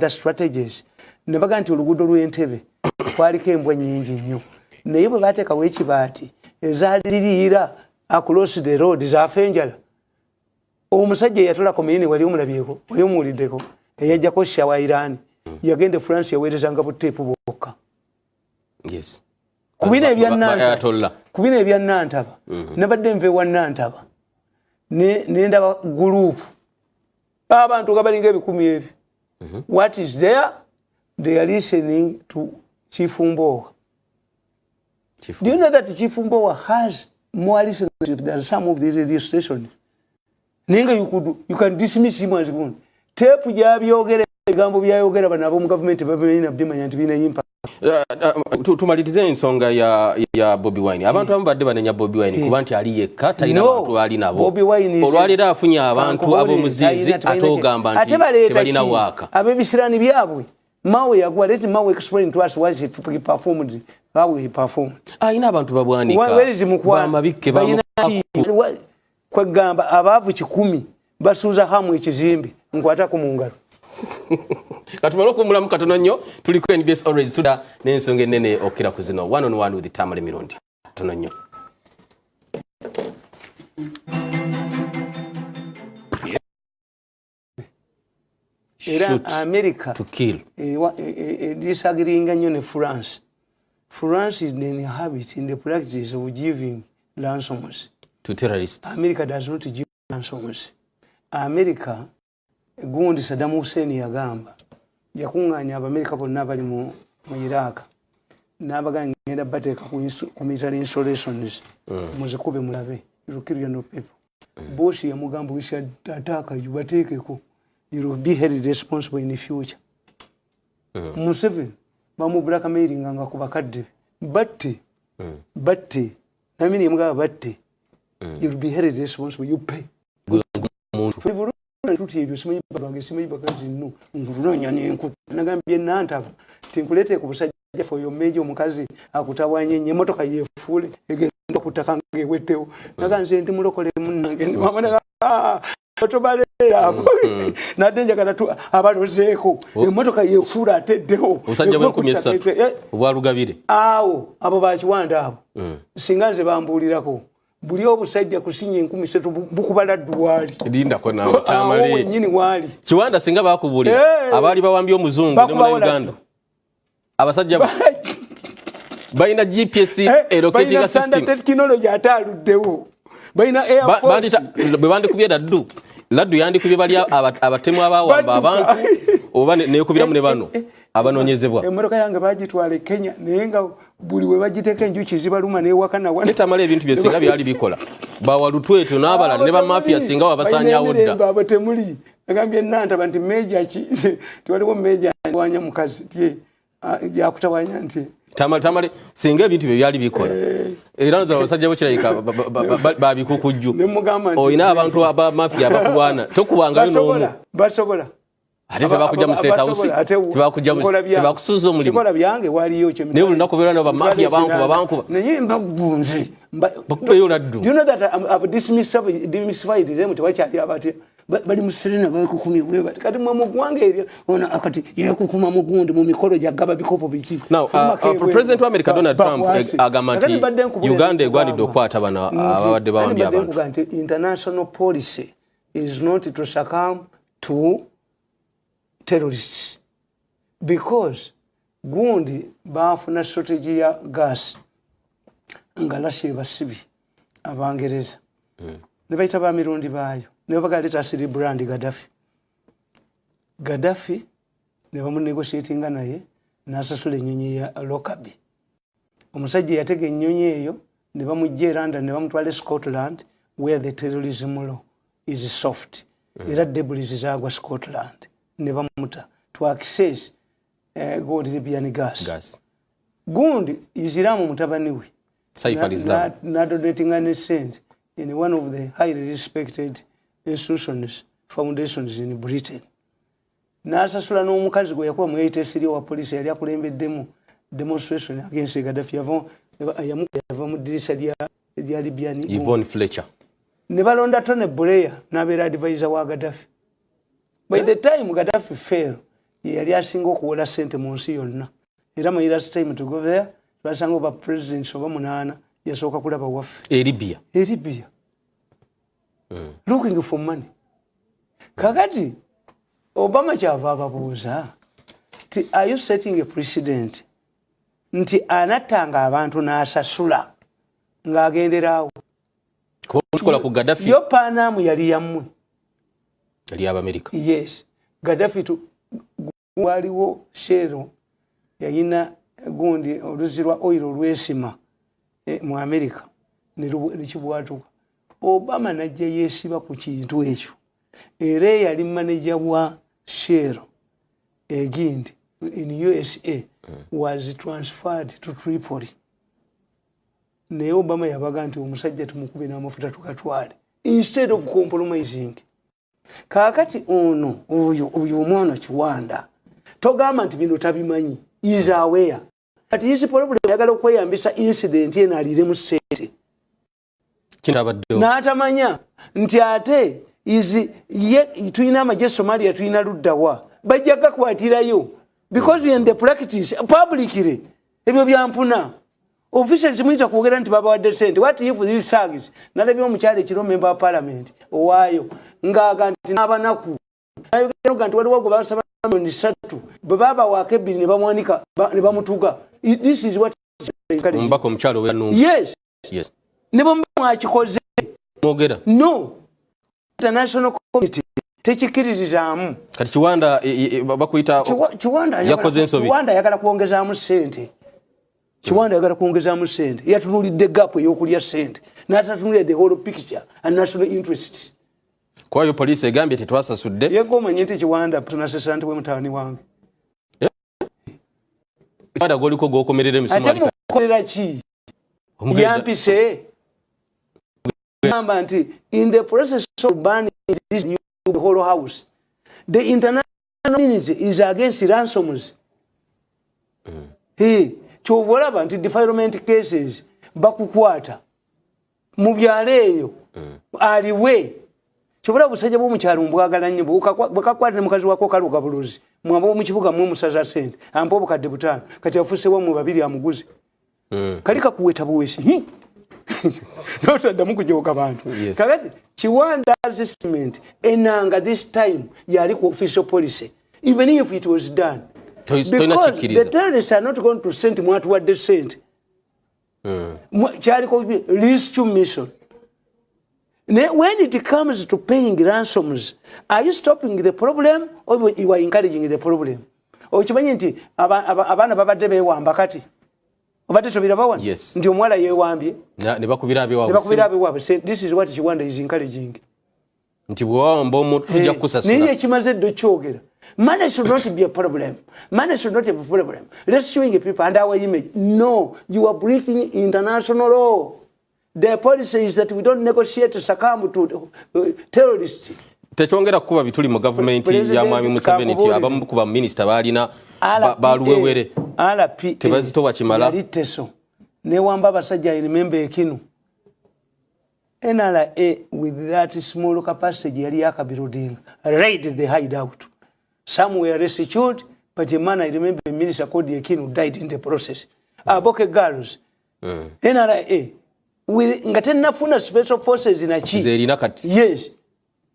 strategies ne baga nti oluguudo lw'Entebbe kwaliko embwa nnyingi nnyo naye bwe baateekawo ekibaati ezaaliriira across the road zafenjala omusajja eyatula komini wali omulabyeko wali omuwuliddeko eyajjako shawa Iran yagenda France yaweerezanga buteepu bwokka kubina ebya Nantaba nabadde nve wa Nantaba nendaba gurupu abantu nga balinga ebikumi ebyo what is there they are listening to Chief Mbowa. Do you know that Chief Mbowa has more listenership than some of these radio stations? Nenga you can dismiss him as one. Tape jabyogera ebigambo byayogera banabo mu government babina bimanya nti bina impact. Tumalirize ensonga ya Bobi Wine. Abantu abadde banenya Bobi Wine kuba nti ali yekka talina abantu ali nabo. Olwalira afunya abantu abomuzizi atogamba nti tebalina waka. Abebisirani byabwe. Mawe yagwa, let Mawe explain to us what he performed, how he performed. Ina abantu babwanika. Where is Mukwanabikke kwegamba abavu 10 basuuza hamu ekizimbe nkwatako mu ngalo. Katumalo kumulamu katono nnyo tuli ku NBS always tuda n'ensonga ennene okira ku zino one on one with Tamale Mirundi. Katono nnyo. Era America to kill. Disagreeing nnyo France. France is in the habit in the practice of giving ransoms to terrorists. America does not give ransoms. America gundi Saddam Hussein yagamba yakunganya America bonna bali mu Iraq n'abagangenda bateeka ku military installations muzikube mulabe you kill no people. Bush yamugamba we should attack you bateekeko. You will be held responsible in the future. Museveni bamu blackmailing nga kubakadde batte namini mga batte you will be held responsible you pay tuti ebyo simanyi babange simanyi bakazi nno ngulunanya n'enku nagambye Nantaba tinkulete ku busajja for your major omukazi akutawanye nye motoka yefuule egenda kutakanga ewettewo naganze ndi mulokole munnange mama tobale nadenja kana abalozeeko emotoka yefuula ateddeho usajja bwenkumyesa obwalugabire awo abo bakiwanda abo singa nze bambuulirako buli obusajja kusinya 13 bukubala ddwali linda ko nawe Tamale nyini wali kiwanda singa bakubuulira abali bawambye omuzungu ne mu Uganda abasajja baina GPS locating system technology ataluddewo baina air force bandi kubye laddu yandikubye bali abatemu abawamba abantu oba nekubiramu ne bano abanonyezebwa emotoka yange bagitwale Kenya nenga buli we bagiteka enjuki zibaluma ne wakana wane Tamale ebintu bye singa byali bikola bawalutwetu n'abalala ne ba mafia singa wabasanyawo dda baba temuli agambye Nantaba nti meja ki twaliwo meja wanya mukazi tie yakutawanya nti Tamale singa ebintu bye byali bikola era nza abasajja bo kirayika babikukujju oyina abantu aba mafia abakulwana tokubangayo n'omu basobola ate tebakuja mu State House tebakuja mu tebakusuuza omulimu sikola byange waliyo kyo ne olunaku beera n'aba mafia bankuba naye mbagunzi bakubeyo laddu. Do you know that I've demystified them tewakyali abati bali muserena bakukumi bwe kati mu gwange ebyo ona akati yakukuma mugundi mu mikolo jagaba bikopo biki. Now President wa America Donald Trump agamba nti Uganda egwanidde okwata bana ababadde bawambye abantu. International policy is not to succumb to terrorists because gundi bafuna strategy ya gas ngalashe basibi abangereza ne bayita ba mirundi bayo ne bagaleta asiri brand Gaddafi ne bamu negotiating naye nasasula ennyonyi ya Lockerbie omusajja yatega ennyonyi eyo ne bamujje London ne bamutwala Scotland where the terrorism law is soft era debris zagwa Scotland ne bamuta to access gold Libyan gas gundi Islamu mutabani we Saif Islam not donating any cent in one of the highly respected institutions foundations in Britain nasasula n'omukazi gwe yakuba mu 83 wa police yali akulembeddemu demonstration against Gaddafi yava mu dirisa lya Libyan Yvonne Fletcher ne balonda Tony Blair n'abeera advisor wa Gaddafi. By the time Gaddafi fell yali asinga okuwola ssente mu nsi yonna era my last time to go there twasanga oba presidents oba 8 yasooka kulaba waffe Libya looking for money. Kakati Obama kyava ababuuza nti are you setting a precedent nti anattanga abantu n'asasula ng'agenderaawo tukola ku Gaddafi yo Panama yali yammwe yali America. Yes, Gaddafi waliwo shero yayina gundi oluzirwa oil olwesima mu America nekibwatuka. Obama najja yeesiba ku kintu ekyo era yali manager wa shero egindi in USA was transferred to Tripoli. Naye Obama yabaga nti omusajja tumukube n'amafuta tukatwale instead of compromising. Kakati ono uyu omwana Kiwanda togamba nti bino tabimanyi is aware kati his problem yagala okweyambisa incident ena alire mu ssente n'atamanya nti ate tulina amagye Somalia tulina luddawa bajja gakwatirayo because we in the practice publicly ebyo byampuna officials muyinza kwogera nti babawadde ssente what if these thugs nalabye omukyala ekiro member wa parliament owaayo ngaaga nti n'abanaku ayogera nti waliwo gwe basaba milioni 3 bwe baba waako 2 ne bamwanika ne bamutuga. This is what mbako omukyala we yanumba. Yes ne bwe mwakikoze mwogera no international community tekikiririzaamu kati Kiwanda bakuyita yakoze ensobi. Kiwanda yagala kuongezaamu ssente. Kiwanda yagala kuongezaamu ssente yatunulidde gap ey'okulya ssente n'atatunulira the whole picture and national interest. Kwayo police egambye tetwasasudde yego omanye nti Kiwanda tunasesa nti we mutaani wange Kiwanda goliko gokomerera emisomo ate mukolera ki yampise gamba nti in the process of banning this the whole house the international community is against ransoms. Kyovolaba nti defilement cases bakukwata mu byalo eyo aliwe kyobola busajja bw'omukyalo mbwagala nnyo bwekakwata ne mukazi wako kaluga buluzi mwamba mu kibuga mu musaza ssente ampa obukadde 5 kati afusewa mu 2 amuguzi kali kakuweta buwesi notaddamu kujooka bantu kakati Kiwanda assessment enanga this time yali ku official policy even if it was done because the terrorists are not going to send mwatuwadde ssente kyaliko rescue mission. When it comes to paying ransoms, are you stopping the problem or you are encouraging the problem? Okimanyi nti abaana babadde beewamba kati obadde tobirabawa nti omwala yeewambye ne bakubira abewaabwe. This is what Kiwanda is encouraging. Nti bwawamba omuntu tujja kusasula niye kimaze ddo kyogera. Money should not be a problem. Money should not be a problem. Rescuing people under our image. No, you are breaking international law. The policy is that we don't negotiate to succumb to terrorists. Tekyongera kuba bituli mu government ya Mwami Museveni ti abamu kuba minister balina baluwewere tebazitowa kimala yaliteso ne wamba abasajja remember ekinu NRA with that small capacity yali yakabuilding raided the hideout. Some were rescued, but a man I remember Minister Kodi Ekinu died in the process. Aboke girls NRA with ngatenafuna special forces in a chief. Yes.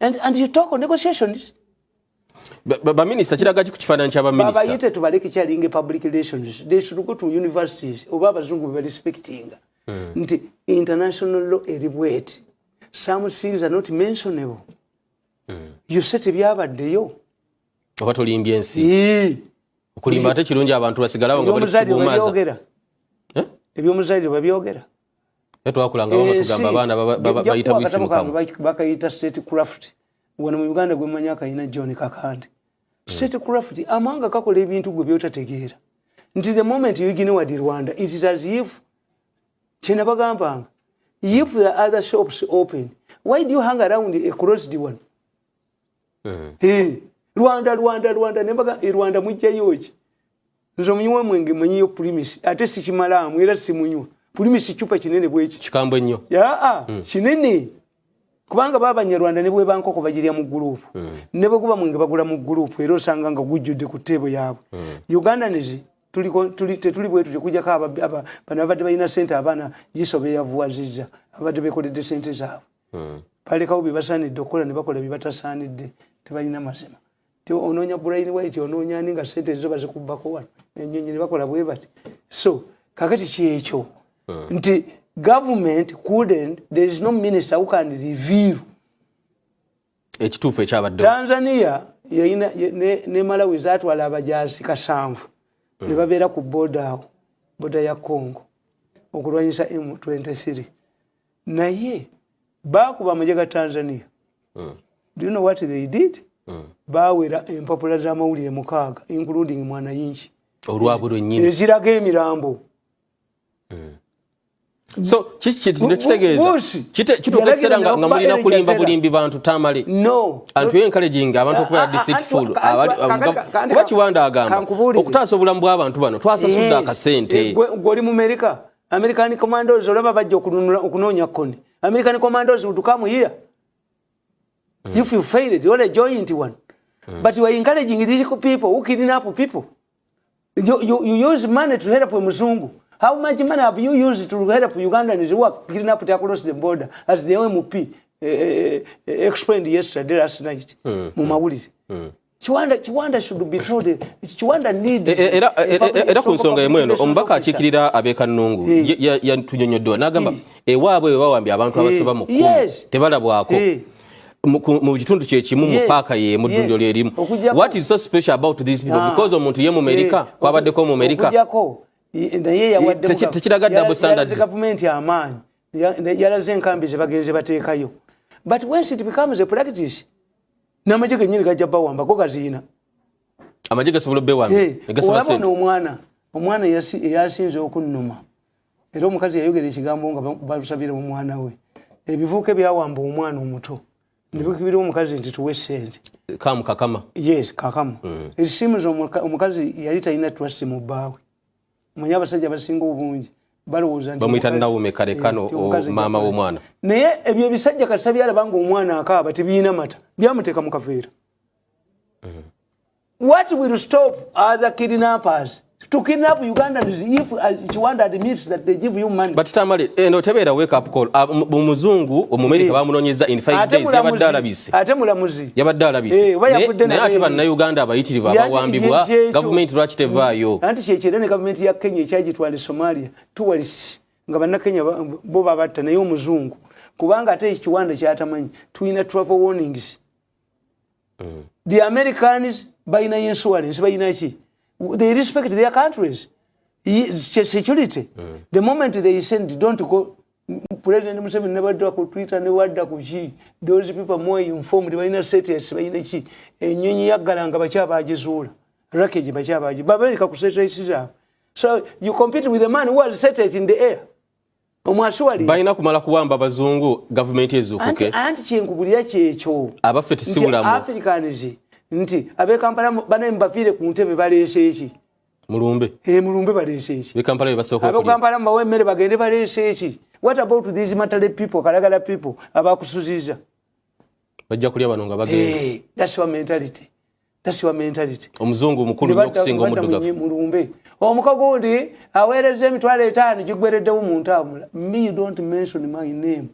And you talk on negotiations. But minister kiraga kukifaananyi ky'aba minister. Baba yite tubaleke kyalinge public relations. They should go to universities. Oba abazungu be respecting. Nti international law elibwet. Some things are not mentionable. You said byabaddeyo. Oba tolimbye ensi. Okulimba ate kirungi abantu basigalawo nga bali kubumaza. Ebyomuzalire babyogera. Twakulanga bamwe tugamba abaana bayita bwisi mukamu bakayita statecraft wano mu Uganda gwe manya kayina John Kakande. Statecraft amanga kakola ebintu gwe byotategeera nti the moment you ignore Rwanda it is as if kina bagambanga if the other shops open why do you hang around across the one Rwanda nembaga Rwanda mujjayo ki nzo munywa mwenge manyiyo primis ate sikimalamu era simunywa Pulimi si chupa kinene bwechi. Kikambwe nnyo. Kinene. kubanga b'Abanyarwanda ne bwe bankoko bagirya mu group ne bwe kuba mwenge bagula mu group era osanga nga gujjudde ku table yaabwe Uganda nizi tetuli bwetu kujja ka bano abadde balina ssente abaana yisobe yavuwazizza abadde bekoledde ssente zaabwe balekawo bye basaanidde okukola ne bakola bye batasaanidde tebalina mazima onoonya brain white onoonya ani nga ssente ezo bazikubbako wano ennyonyi ne bakola bwe bati so kakati kyekyo nti government couldn't, there is no minister who can reveal ekituufu ekyabadde Tanzania yayina ne Malawi zaatwala abajaasi 7 ne babeera ku boda ya Congo okulwanyisa M23 naye baakuba amagye ga Tanzania do you know what they did baawera empapula z'amawulire 6 including Mwananchi olwabulwe nnyini eziraga emirambo so kitegeeza kituuka nga mulina kulimba bulimbi bantu tamale no antu encouraging abantu okubeera deceitful kuba Kiwanda agamba okutaasa obulamu bw'abantu bano twasasudde akasente gw'oli mu American commandos olaba bajja okunoonya koni American commandos would come here if you failed you're a joint one but you are encouraging these people who kidnap people you use money to help muzungu. How much money have you used to help Ugandans who are kidnapped across the border, as the OMP explained yesterday, last night? Mumawulire. Kiwanda should be told. Kiwanda needs. Era ku nsonga eno omubaka akiikirira abeekanungu yatunyonyoddwa n'agamba ewaabwe bawambye abantu abasaba mu 10 tebalabwako mu kitundu kyekimu mu paaka ye mu ddundiro lyerimu. What is so special about these people? Because omuntu ye mu America kwabaddeko mu America tekiraga double standards. Government amaanyi yalaze enkambi ze bagenze bateekayo, but when it becomes a practice n'amagye gennyini gajja bawamba go gaziina amagye gasobola bbewamba egasaba sente. Omwana yasinze okunnuma era omukazi yayogera ekigambo nga balusabira mu mwana we ebivuuke byawamba omwana omuto ndibikibira omukazi nti tuwe sente kakama. Yes, kakama. Ekisimuza omukazi yali talina trust mu bbaawe. Mwenye abasajja basinga obungi balowooza nti bamuyita Nawume Kalekano maama w'omwana. Naye ebyo ebisajja kasa byalabanga omwana akaaba tebiina mata byamuteeka mu kaveera. What will stop other kidnappers to kidnap Ugandans if Kiwanda admits that they give you money? But Tamale no tebeera wake up call omuzungu omumerika bamunonyeza in 5 days yabadde alabise. Ate mulamuzi yabadde alabise. Naye ate bannayuganda abayitirivu abawambibwa government lwaki tevaayo. Anti kyekire ne government ya Kenya ekyagitwala Somalia tuwalisi nga bannakenya bo babatta naye omuzungu kubanga ate Kiwanda kyatamanyi tulina travel warnings. The Americans bayina insurance bayina ki? They respect their countries. Security. The moment they send, don't go. President Museveni never do ku Twitter, never do ku chi. Those people more informed. They are status. They are chi. Nyonyi yagalanga bachaba ajizuula. Wreckage bachaba aji. Babelika ku settle. So you compete with the man who has settled in the air. Omwaswali. Bayina kumala kuwamba bazungu government ezukuke. Anti kyenkubulia kyekyo. Abafe tisibulamu. Africans. Nti abe Kampala bana mbafire ku ntebe balese eki mulumbe mulumbe balese eki be Kampala basoko abe Kampala mbawe mmere bagende balese eki. What about these matale people kalagala people abakusuziza bajja kulya bano nga bagenze. That's your mentality. That's your mentality. Omuzungu mukulu n'okusinga omuddugavu mulumbe omukago ndi awereze emitwalo 5 gigwereddewo mu ntamula. Me, you don't mention my name.